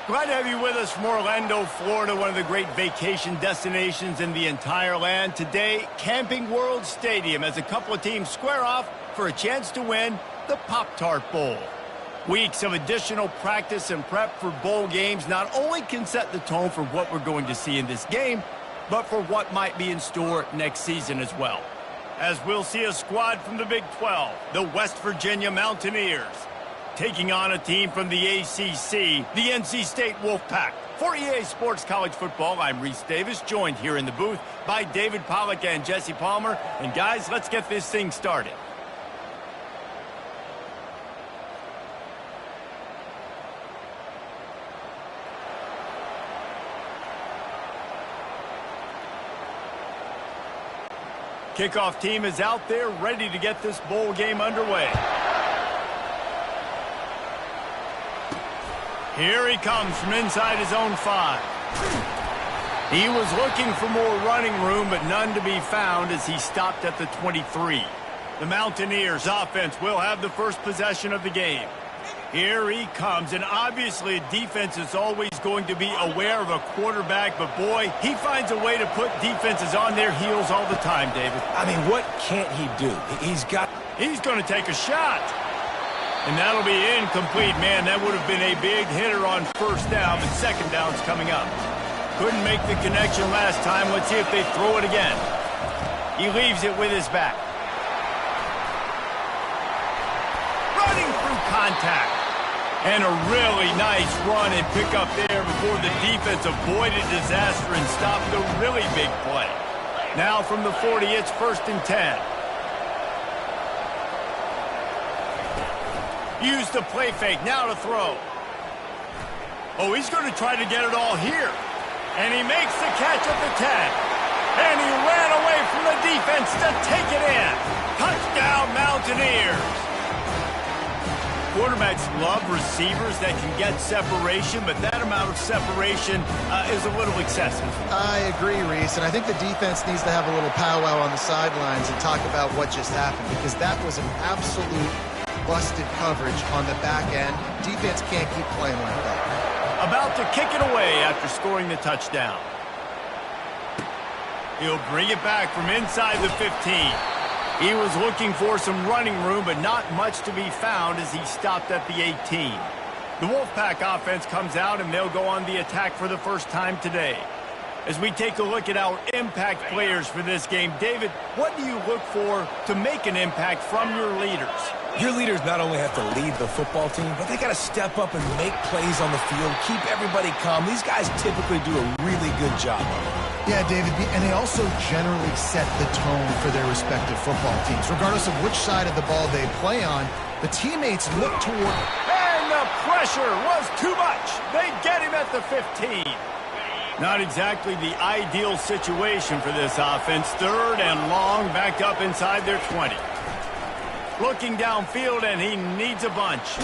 Glad to have you with us from Orlando, Florida, one of the great vacation destinations in the entire land. Today, Camping World Stadium as a couple of teams square off for a chance to win the Pop-Tart Bowl. Weeks of additional practice and prep for bowl games not only can set the tone for what we're going to see in this game, but for what might be in store next season as well. As we'll see a squad from the Big 12, the West Virginia Mountaineers, taking on a team from the ACC, the NC State Wolfpack. For EA Sports College Football, I'm Reese Davis, joined here in the booth by David Pollack and Jesse Palmer. And guys, let's get this thing started. Kickoff team is out there ready to get this bowl game underway. Here he comes from inside his own 5. He was looking for more running room, but none to be found as he stopped at the 23. The Mountaineers offense will have the first possession of the game. Here he comes, and obviously defense is always going to be aware of a quarterback, but boy, he finds a way to put defenses on their heels all the time, David. I mean, what can't he do? He's going to take a shot. And that'll be incomplete. Man, that would have been a big hitter on first down, but second down's coming up. Couldn't make the connection last time. Let's see if they throw it again. He leaves it with his back. Running through contact. And a really nice run and pick up there before the defense avoided disaster and stopped a really big play. Now from the 40, it's 1st and 10. Use the play fake, now to throw. Oh, he's going to try to get it all here. And he makes the catch at the 10. And he ran away from the defense to take it in. Touchdown, Mountaineers. Quarterbacks love receivers that can get separation, but that amount of separation is a little excessive. I agree, Reese, and I think the defense needs to have a little powwow on the sidelines and talk about what just happened, because that was an absolute busted coverage on the back end. Defense can't keep playing like that. About to kick it away after scoring the touchdown. He'll bring it back from inside the 15. He was looking for some running room, but not much to be found as he stopped at the 18. The Wolfpack offense comes out, and they'll go on the attack for the first time today. As we take a look at our impact players for this game, David, what do you look for to make an impact from your leaders? Your leaders not only have to lead the football team, but they got to step up and make plays on the field, keep everybody calm. These guys typically do a really good job of it. Yeah, David, and they also generally set the tone for their respective football teams. Regardless of which side of the ball they play on, the teammates look toward... And the pressure was too much. They get him at the 15. Not exactly the ideal situation for this offense. 3rd and long, back up inside their 20. Looking downfield, and he needs a bunch.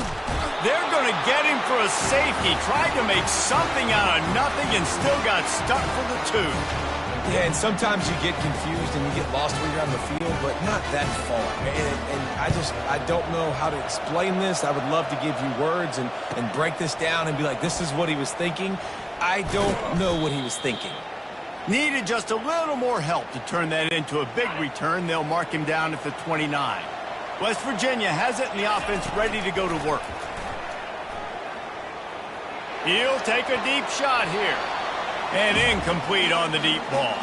They're going to get him for a safety. Tried to make something out of nothing and still got stuck for the 2. Yeah, and sometimes you get confused and you get lost when you're on the field, but not that far. And I don't know how to explain this. I would love to give you words and break this down and be like, this is what he was thinking. I don't know what he was thinking. Needed just a little more help to turn that into a big return. They'll mark him down at the 29. West Virginia has it, and the offense ready to go to work. He'll take a deep shot here. And incomplete on the deep ball.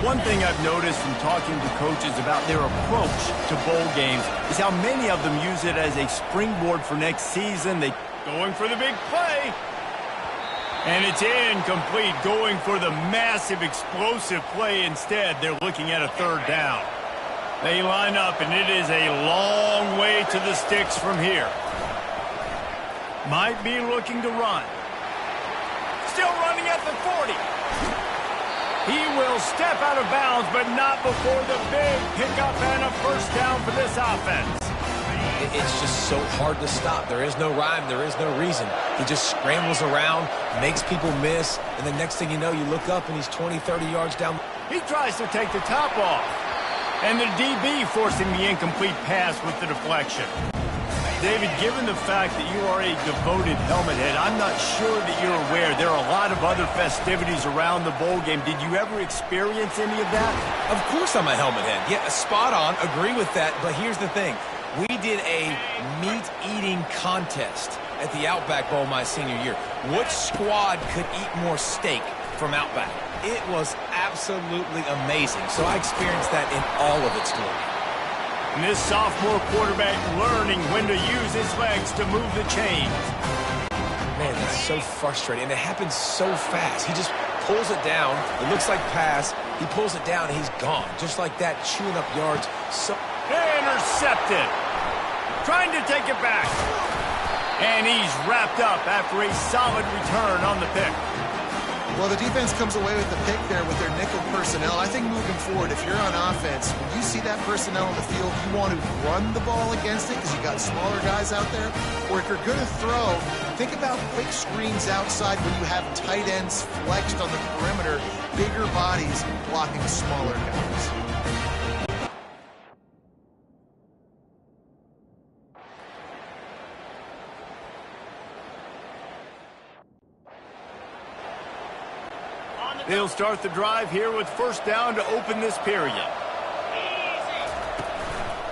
One thing I've noticed from talking to coaches about their approach to bowl games is how many of them use it as a springboard for next season. They going for the big play. And it's incomplete, going for the massive explosive play instead. They're looking at a 3rd down. They line up, and it is a long way to the sticks from here. Might be looking to run. Still running at the 40. He will step out of bounds, but not before the big pickup and a first down for this offense. It's just so hard to stop. There is no rhyme. There is no reason. He just scrambles around, makes people miss, and the next thing you know, you look up, and he's 20, 30 yards down. He tries to take the top off. And the DB forcing the incomplete pass with the deflection. David, given the fact that you are a devoted helmet head, I'm not sure that you're aware there are a lot of other festivities around the bowl game. Did you ever experience any of that? Of course I'm a helmet head. Yeah, spot on. Agree with that. But here's the thing. We did a meat-eating contest at the Outback Bowl my senior year. Which squad could eat more steak from Outback? It was absolutely amazing. So I experienced that in all of its glory. And this sophomore quarterback learning when to use his legs to move the chains. Man, that's so frustrating. And it happens so fast. He just pulls it down. It looks like pass. He pulls it down, and he's gone. Just like that, chewing up yards. So intercepted. Trying to take it back. And he's wrapped up after a solid return on the pick. Well, the defense comes away with the pick there with their nickel personnel. I think moving forward, if you're on offense, when you see that personnel on the field, you want to run the ball against it because you got smaller guys out there. Or if you're going to throw, think about quick screens outside when you have tight ends flexed on the perimeter, bigger bodies blocking smaller guys. They'll start the drive here with first down to open this period.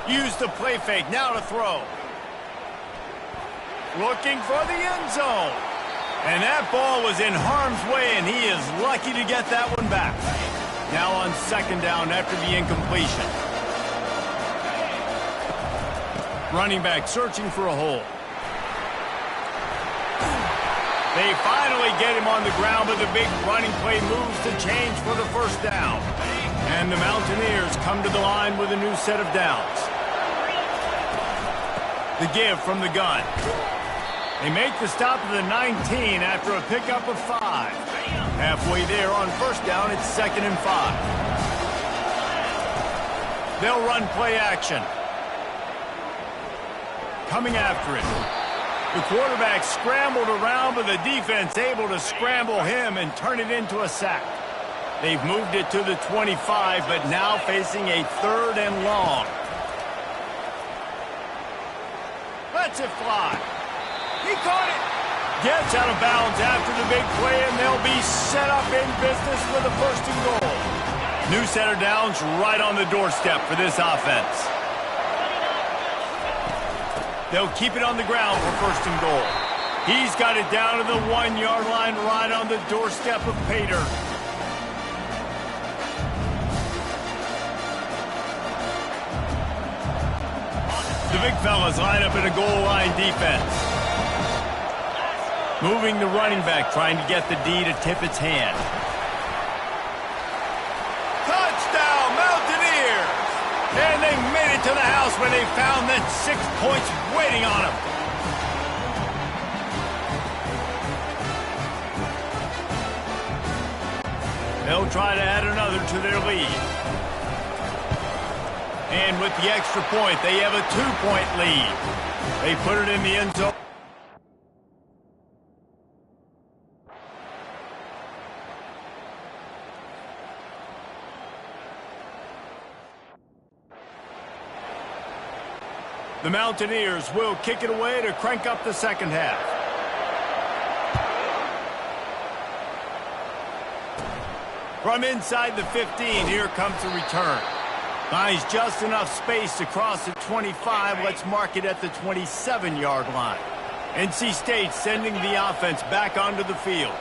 Use the play fake, now to throw. Looking for the end zone. And that ball was in harm's way, and he is lucky to get that one back. Now on second down after the incompletion. Running back searching for a hole. They finally get him on the ground, but the big running play moves to change for the first down. And the Mountaineers come to the line with a new set of downs. The give from the gun. They make the stop at the 19 after a pickup of 5. Halfway there on first down, it's 2nd and 5. They'll run play action. Coming after it. The quarterback scrambled around, but the defense able to scramble him and turn it into a sack. They've moved it to the 25, but now facing a 3rd and long. Lets it fly. He caught it. Gets out of bounds after the big play, and they'll be set up in business with a 1st and goal. New set of downs right on the doorstep for this offense. They'll keep it on the ground for 1st and goal. He's got it down to the 1-yard line right on the doorstep of Pater. The big fellas line up in a goal line defense. Moving the running back, trying to get the D to tip its hand. Touchdown, Mountaineers! And they made it to the house when they found that 6 points waiting on them. They'll try to add another to their lead. And with the extra point, they have a 2-point lead. They put it in the end zone. The Mountaineers will kick it away to crank up the second half. From inside the 15, here comes the return. Finds just enough space to cross the 25. Let's mark it at the 27-yard line. NC State sending the offense back onto the field.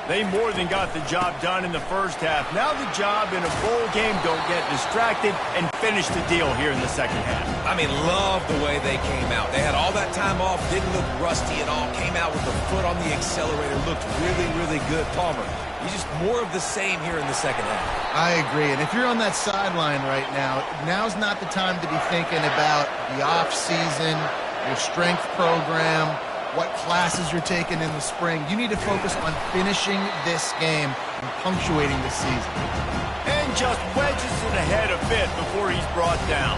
They more than got the job done in the first half. Now the job in a bowl game, don't get distracted and finish the deal here in the second half. I mean, love the way they came out. They had all that time off, didn't look rusty at all, came out with the foot on the accelerator, looked really, really good. Palmer, you just more of the same here in the second half. I agree, and if you're on that sideline right now, now's not the time to be thinking about the off-season, your strength program, what classes you're taking in the spring. You need to focus on finishing this game and punctuating the season. And just wedges it ahead a bit before he's brought down.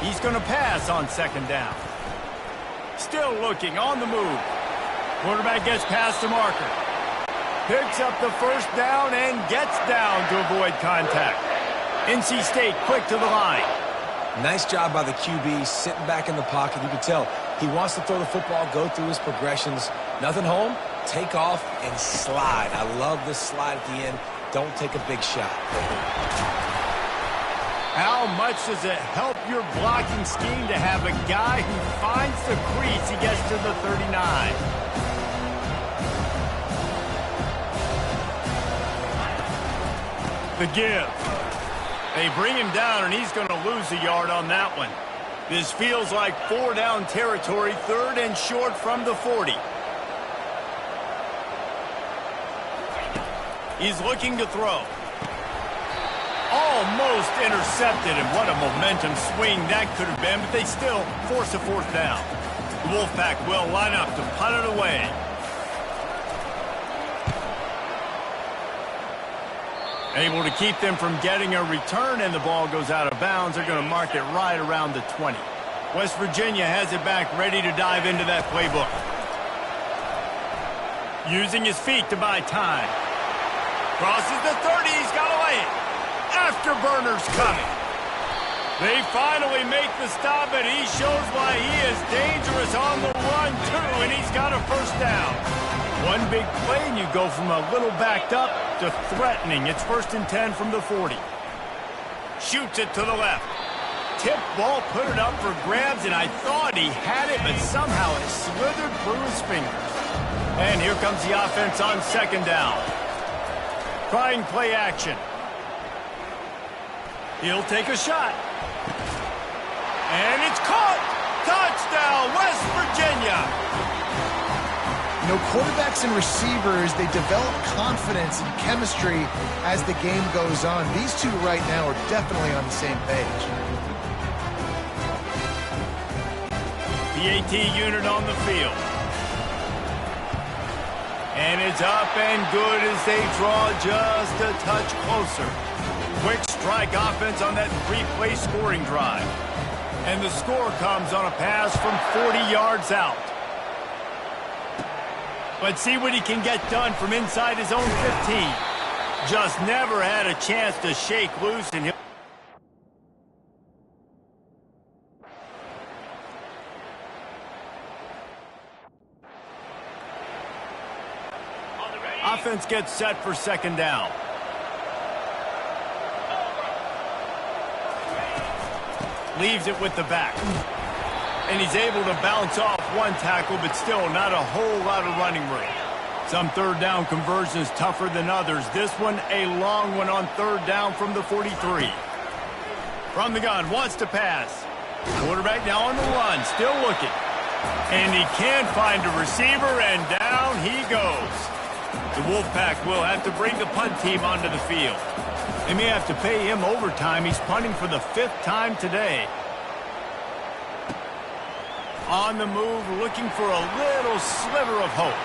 He's going to pass on second down. Still looking on the move. Quarterback gets past the marker. Picks up the first down and gets down to avoid contact. NC State quick to the line. Nice job by the QB, sitting back in the pocket. You can tell he wants to throw the football, go through his progressions. Nothing home, take off, and slide. I love this slide at the end. Don't take a big shot. How much does it help your blocking scheme to have a guy who finds the crease, he gets to the 39? The give. They bring him down, and he's going to lose a yard on that one. This feels like 4-down territory, 3rd and short from the 40. He's looking to throw. Almost intercepted, and what a momentum swing that could have been, but they still force a 4th down. The Wolfpack will line up to punt it away. Able to keep them from getting a return, and the ball goes out of bounds. They're going to mark it right around the 20. West Virginia has it back, ready to dive into that playbook. Using his feet to buy time. Crosses the 30, he's got away. Afterburner's coming. They finally make the stop, and he shows why he is dangerous on the run, too, and he's got a 1st down. One big play, and you go from a little backed up to threatening. It's 1st and 10 from the 40. Shoots it to the left. Tip ball, put it up for grabs, and I thought he had it, but somehow it slithered through his fingers. And here comes the offense on 2nd down. Trying play action. He'll take a shot. And it's caught! Touchdown, West Virginia! You know, quarterbacks and receivers, they develop confidence and chemistry as the game goes on. These two right now are definitely on the same page. The AT unit on the field. And it's up and good as they draw just a touch closer. Quick strike offense on that 3-play scoring drive. And the score comes on a pass from 40 yards out. Let's see what he can get done from inside his own 15. Just never had a chance to shake loose, and he'll... Offense gets set for 2nd down. Leaves it with the back. And he's able to bounce off one tackle, but still not a whole lot of running room. Some 3rd down conversions tougher than others. This one, a long one on 3rd down from the 43. From the gun, wants to pass. Quarterback now on the run, still looking. And he can find a receiver, and down he goes. The Wolfpack will have to bring the punt team onto the field. They may have to pay him overtime. He's punting for the 5th time today. On the move, looking for a little sliver of hope.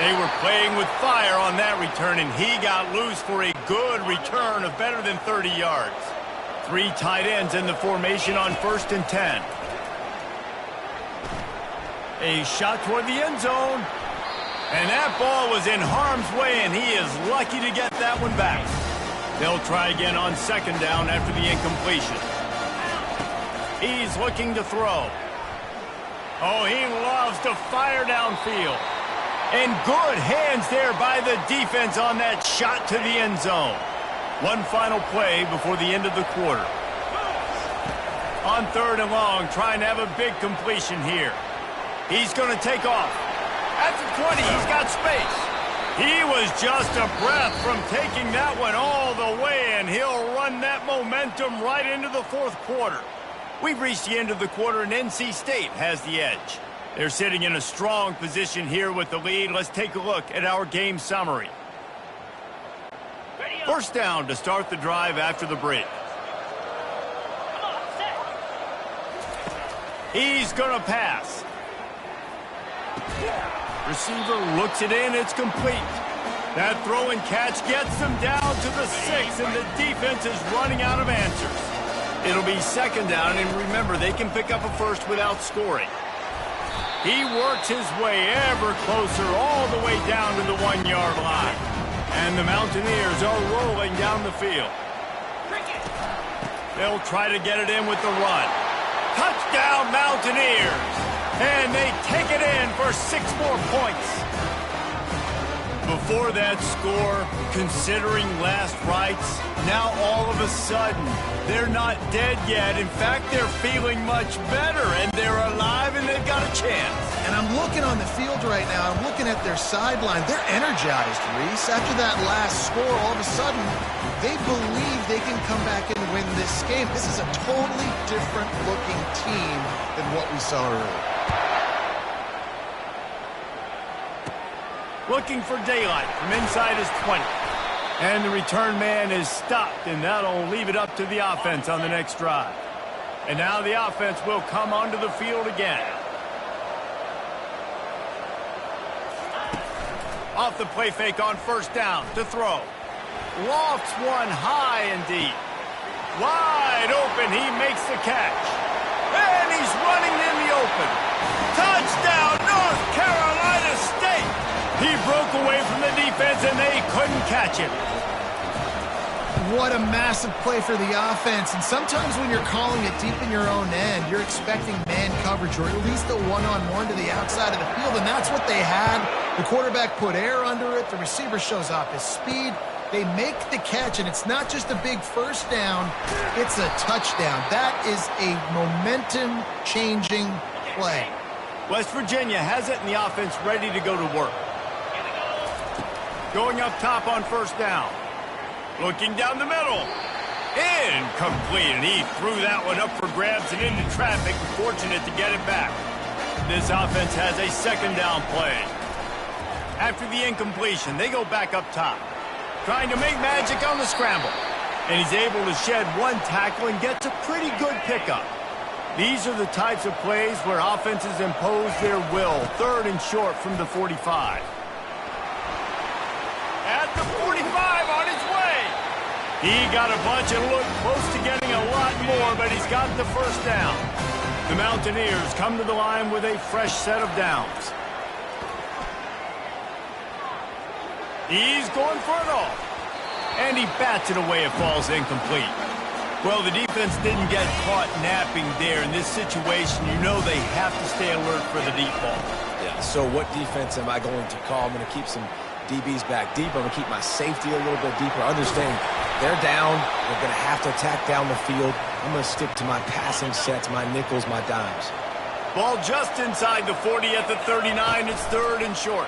They were playing with fire on that return, and he got loose for a good return of better than 30 yards. 3 tight ends in the formation on 1st and 10. A shot toward the end zone. And that ball was in harm's way, and he is lucky to get that one back. They'll try again on 2nd down after the incompletion. He's looking to throw. Oh, he loves to fire downfield. And good hands there by the defense on that shot to the end zone. One final play before the end of the quarter. On 3rd and long, trying to have a big completion here. He's going to take off. At the 20, he's got space. He was just a breath from taking that one all the way, and he'll run that momentum right into the 4th quarter. We've reached the end of the quarter, and NC State has the edge. They're sitting in a strong position here with the lead. Let's take a look at our game summary. 1st down to start the drive after the break. He's going to pass. Receiver looks it in. It's complete. That throw and catch gets them down to the 6, and the defense is running out of answers. It'll be 2nd down, and remember, they can pick up a 1st without scoring. He works his way ever closer all the way down to the 1-yard line. And the Mountaineers are rolling down the field. They'll try to get it in with the run. Touchdown, Mountaineers! And they take it in for 6 more points. Before that score, considering last rites, now all of a sudden, they're not dead yet. In fact, they're feeling much better, and they're alive, and they've got a chance. And I'm looking on the field right now. I'm looking at their sideline. They're energized, Reese. After that last score, all of a sudden, they believe they can come back and win this game. This is a totally different-looking team than what we saw earlier. Looking for daylight from inside his 20. And the return man is stopped, and that'll leave it up to the offense on the next drive. And now the offense will come onto the field again. Off the play fake on first down to throw. Lofts one high and deep. Wide open, he makes the catch. And he's running in the open. Touchdown, North Carolina State! He broke away from the defense, and they couldn't catch him. What a massive play for the offense. And sometimes when you're calling it deep in your own end, you're expecting man coverage or at least a one-on-one to the outside of the field, and that's what they had. The quarterback put air under it. The receiver shows off his speed. They make the catch, and it's not just a big first down. It's a touchdown. That is a momentum-changing play. West Virginia has it, and the offense ready to go to work. Going up top on first down. Looking down the middle. Incomplete, and he threw that one up for grabs and into traffic. Fortunate to get it back. This offense has a second down play. After the incompletion, they go back up top. Trying to make magic on the scramble. And he's able to shed one tackle and gets a pretty good pickup. These are the types of plays where offenses impose their will. 3rd and short from the 45. At the 45 on his way. He got a bunch and looked close to getting a lot more, but he's got the first down. The Mountaineers come to the line with a fresh set of downs. He's going for it all. And he bats it away. It falls incomplete. Well, the defense didn't get caught napping there. In this situation, you know they have to stay alert for the deep ball. Yeah, so what defense am I going to call? I'm going to keep some DBs back deep. I'm going to keep my safety a little bit deeper. Understanding they're down. They're going to have to attack down the field. I'm going to stick to my passing sets, my nickels, my dimes. Ball just inside the 40 at the 39. It's 3rd and short.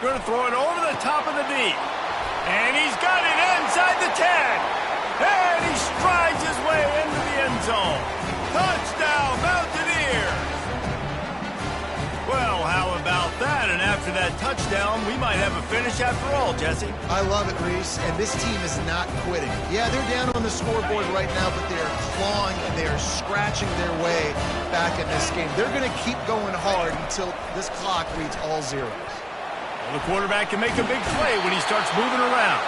Going to throw it over the top of the D. And he's got it inside the 10. And he strides his way into the end zone. Touchdown, Mountaineers. Well, how about that? And after that touchdown, we might have a finish after all, Jesse. I love it, Reese, and this team is not quitting. Yeah, they're down on the scoreboard right now, but they are clawing and they are scratching their way back in this game. They're going to keep going hard until this clock reads all zeros. Well, the quarterback can make a big play when he starts moving around.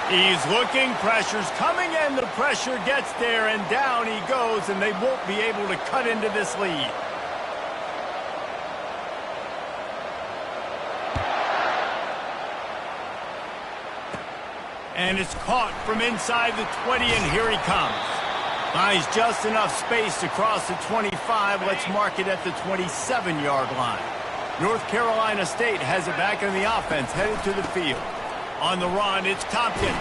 He's looking, pressure's coming, and the pressure gets there, and down he goes, and they won't be able to cut into this lead. And it's caught from inside the 20, and here he comes. Buys just enough space to cross the 25. Let's mark it at the 27-yard line. North Carolina State has it back in the offense, headed to the field. On the run, it's Tompkins.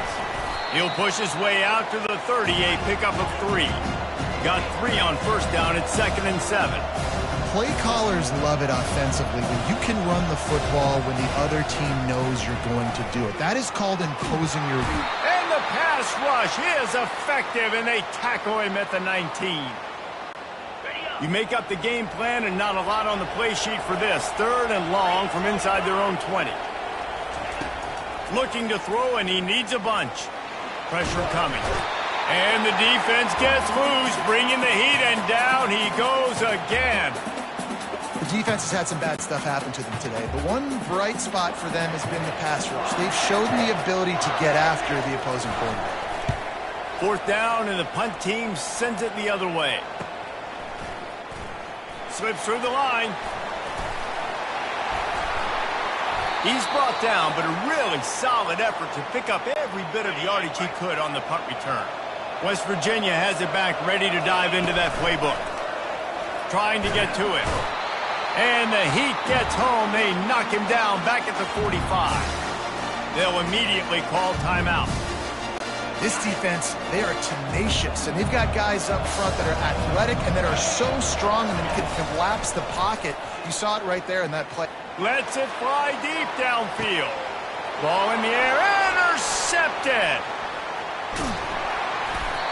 He'll push his way out to the 30, a pickup of 3. Got 3 on first down. It's 2nd and 7. Play callers love it offensively when you can run the football when the other team knows you're going to do it. That is called imposing your lead. And the pass rush is effective, and they tackle him at the 19. You make up the game plan, and not a lot on the play sheet for this. 3rd and long from inside their own 20. Looking to throw, and he needs a bunch. Pressure coming. And the defense gets loose, bringing the heat, and down he goes again. The defense has had some bad stuff happen to them today, but one bright spot for them has been the pass rush. They've shown the ability to get after the opposing quarterback. 4th down, and the punt team sends it the other way. Slips through the line. He's brought down, but a really solid effort to pick up every bit of yardage he could on the punt return. West Virginia has it back, ready to dive into that playbook. Trying to get to it. And the heat gets home. They knock him down back at the 45. They'll immediately call timeout. This defense, they are tenacious, and they've got guys up front that are athletic and that are so strong and can collapse the pocket. You saw it right there in that play. Lets it fly deep downfield. Ball in the air, intercepted.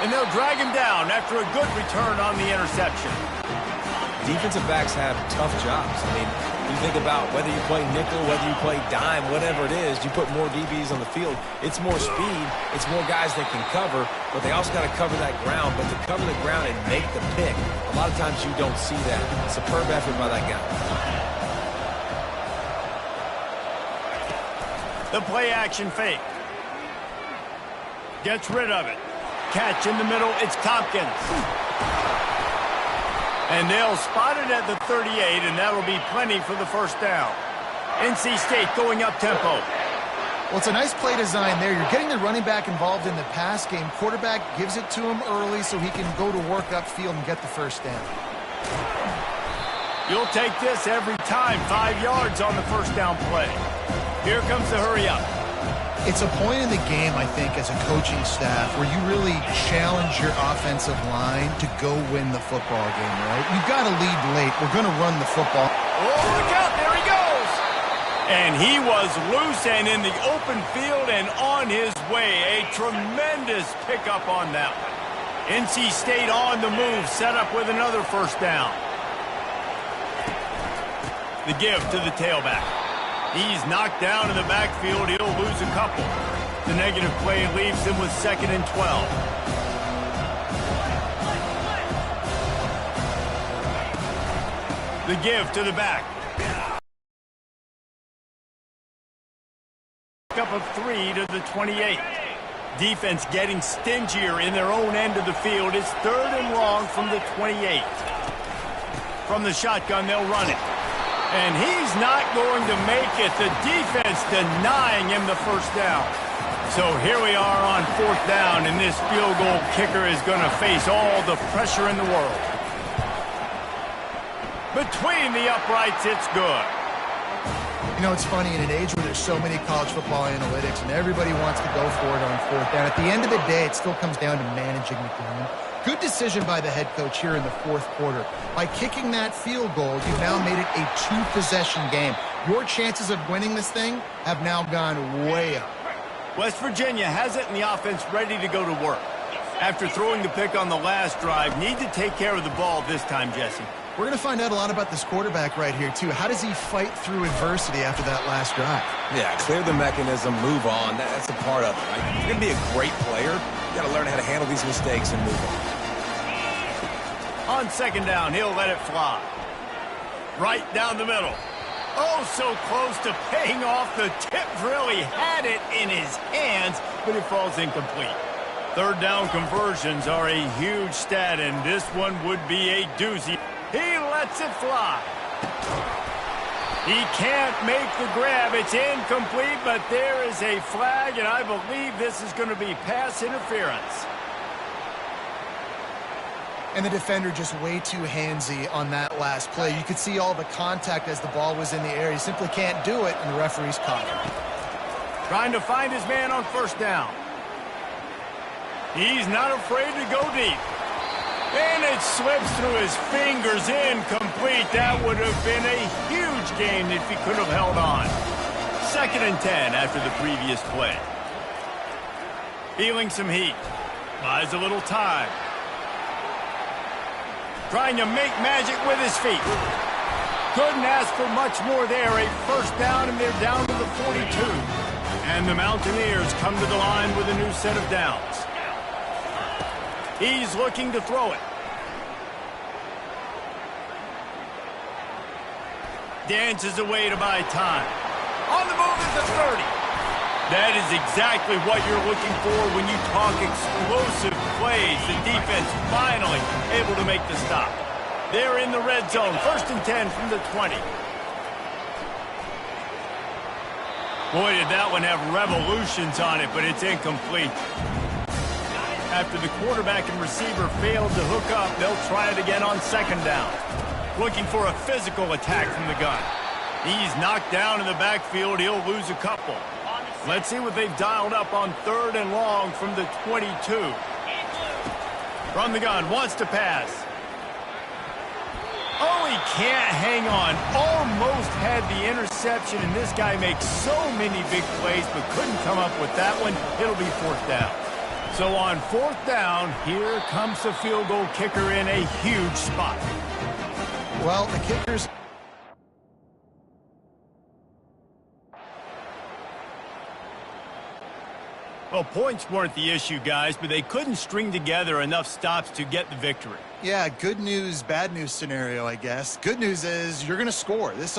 And they'll drag him down after a good return on the interception. Defensive backs have tough jobs. I mean, you think about whether you play nickel, whether you play dime, whatever it is, you put more DBs on the field. It's more speed. It's more guys that can cover, but they also got to cover that ground. But to cover the ground and make the pick, a lot of times you don't see that. Superb effort by that guy. The play action fake. Gets rid of it. Catch in the middle, it's Tompkins. And they'll spot it at the 38, and that'll be plenty for the first down. NC State going up-tempo. Well, it's a nice play design there. You're getting the running back involved in the pass game. Quarterback gives it to him early so he can go to work upfield and get the first down. You'll take this every time. 5 yards on the first down play. Here comes the hurry-up. It's a point in the game, I think, as a coaching staff where you really challenge your offensive line to go win the football game, right? You've got to lead late. We're going to run the football. Oh, look out. There he goes. And he was loose and in the open field and on his way. A tremendous pickup on that one. NC State on the move, set up with another first down. The give to the tailback. He's knocked down in the backfield. He'll lose a couple. The negative play leaves him with 2nd and 12. The give to the back. Up of 3 to the 28. Defense getting stingier in their own end of the field. It's 3rd and long from the 28. From the shotgun, they'll run it. And he's not going to make it. The defense denying him the first down. So here we are on 4th down, and this field goal kicker is going to face all the pressure in the world. Between the uprights, it's good. You know, it's funny, in an age where there's so many college football analytics and everybody wants to go for it on 4th down, at the end of the day, it still comes down to managing the game. Good decision by the head coach here in the 4th quarter. By kicking that field goal, you've now made it a 2-possession game. Your chances of winning this thing have now gone way up. West Virginia has it in the offense ready to go to work. After throwing the pick on the last drive, need to take care of the ball this time, Jesse. We're going to find out a lot about this quarterback right here, too. How does he fight through adversity after that last drive? Yeah, clear the mechanism, move on. That's a part of it, right? If you're going to be a great player, you got to learn how to handle these mistakes and move on. On 2nd down, he'll let it fly. Right down the middle. Oh, so close to paying off. The tip really had it in his hands, but it falls incomplete. 3rd down conversions are a huge stat, and this one would be a doozy. He lets it fly. He can't make the grab. It's incomplete, but there is a flag, and I believe this is going to be pass interference. And the defender just way too handsy on that last play. You could see all the contact as the ball was in the air. He simply can't do it, and the referee's caught him. Trying to find his man on 1st down. He's not afraid to go deep. And it slips through his fingers, incomplete. That would have been a huge gain if he could have held on. 2nd and 10 after the previous play. Feeling some heat. Buys a little time. Trying to make magic with his feet. Couldn't ask for much more there. A 1st down, and they're down to the 42. And the Mountaineers come to the line with a new set of downs. He's looking to throw it. Dances away to buy time. On the move at the 30. That is exactly what you're looking for when you talk explosive plays. The defense finally able to make the stop. They're in the red zone. 1st and 10 from the 20. Boy, did that one have revolutions on it, but it's incomplete. After the quarterback and receiver failed to hook up, they'll try it again on second down. Looking for a physical attack from the gun. He's knocked down in the backfield. He'll lose a couple. Let's see what they've dialed up on third and long from the 22. From the gun, wants to pass. Oh, he can't hang on. Almost had the interception, and this guy makes so many big plays, but couldn't come up with that one. It'll be fourth down. So on fourth down, here comes the field goal kicker in a huge spot. Well, the kickers... Well, points weren't the issue, guys, but they couldn't string together enough stops to get the victory. Yeah, good news, bad news scenario, I guess. Good news is you're going to score. This